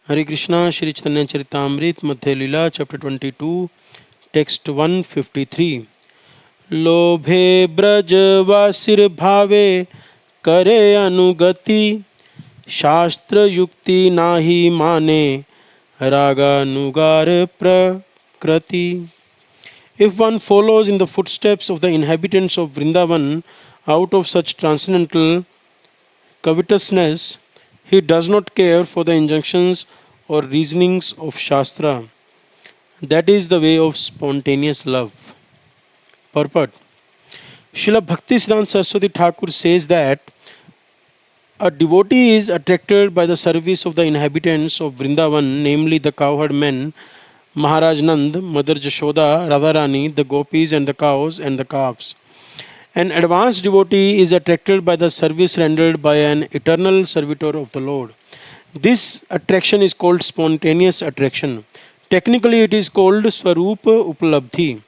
Hare Krishna, Shri Chaitanya Charitamrita, Madhya Lila, chapter 22, text 153. लोभे ब्रजवासिर भावे करे अनुगति शास्त्र युक्ति नाही माने रागानुगार प्रकृति. If one follows in the footsteps of the inhabitants of Vrindavan out of such transcendental covetousness, he does not care for the injunctions or reasonings of Shastra. That is the way of spontaneous love. Purport. Srila Bhaktisiddhanta Saraswati Thakur says that a devotee is attracted by the service of the inhabitants of Vrindavan, namely the cowherd men, Maharaj Nand, Mother Jashoda, Radharani, the gopis and the cows and the calves. An advanced devotee is attracted by the service rendered by an eternal servitor of the Lord. This attraction is called spontaneous attraction. Technically, it is called Swarupa Upalabdhi.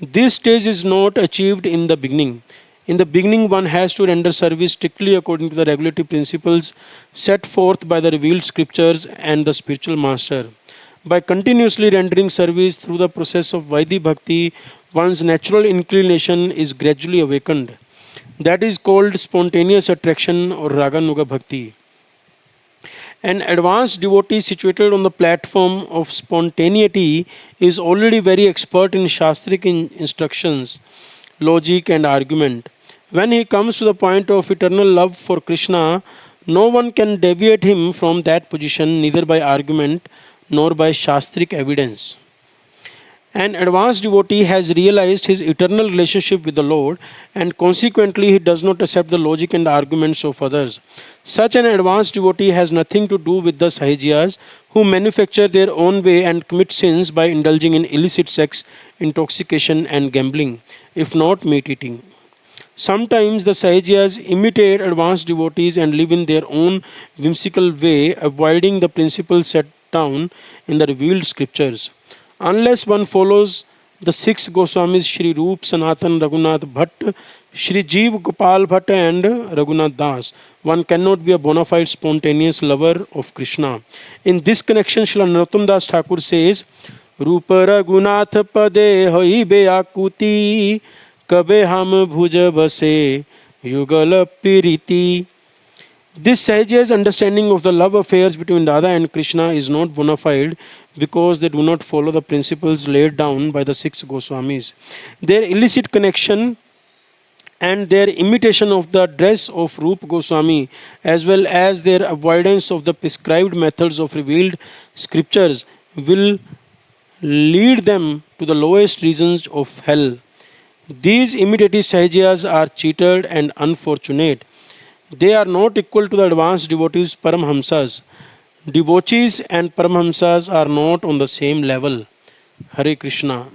This stage is not achieved in the beginning. In the beginning, one has to render service strictly according to the regulatory principles set forth by the revealed scriptures and the spiritual master. By continuously rendering service through the process of Vaidhi Bhakti, one's natural inclination is gradually awakened. That is called spontaneous attraction or Raganuga Bhakti. An advanced devotee situated on the platform of spontaneity is already very expert in Shastric instructions, logic, and argument. When he comes to the point of eternal love for Krishna, no one can deviate him from that position, neither by argument nor by Shastric evidence. An advanced devotee has realized his eternal relationship with the Lord, and consequently he does not accept the logic and arguments of others. Such an advanced devotee has nothing to do with the Sahajiyas who manufacture their own way and commit sins by indulging in illicit sex, intoxication, and gambling, if not meat eating. Sometimes the Sahajiyas imitate advanced devotees and live in their own whimsical way, avoiding the principles set down in the revealed scriptures. Unless one follows the six Goswamis Shri Rup, Sanatan, Raghunath Bhatt, Shri Jeev Gopal Bhatt and Raghunath Das, one cannot be a bona fide spontaneous lover of Krishna. In this connection, Srila Narottam Das Thakur says, Rupa Raghunath Pade Hoi Beakuti Kabe Ham Bhuja Base Yugal Piriti. This Sahaja's understanding of the love affairs between Radha and Krishna is not bona fide because they do not follow the principles laid down by the six Goswamis. Their illicit connection and their imitation of the dress of Rup Goswami, as well as their avoidance of the prescribed methods of revealed scriptures, will lead them to the lowest regions of hell. These imitative Sahajiyas are cheated and unfortunate. They are not equal to the advanced devotees Paramhamsas. Debauchees and Paramhamsas are not on the same level. Hare Krishna.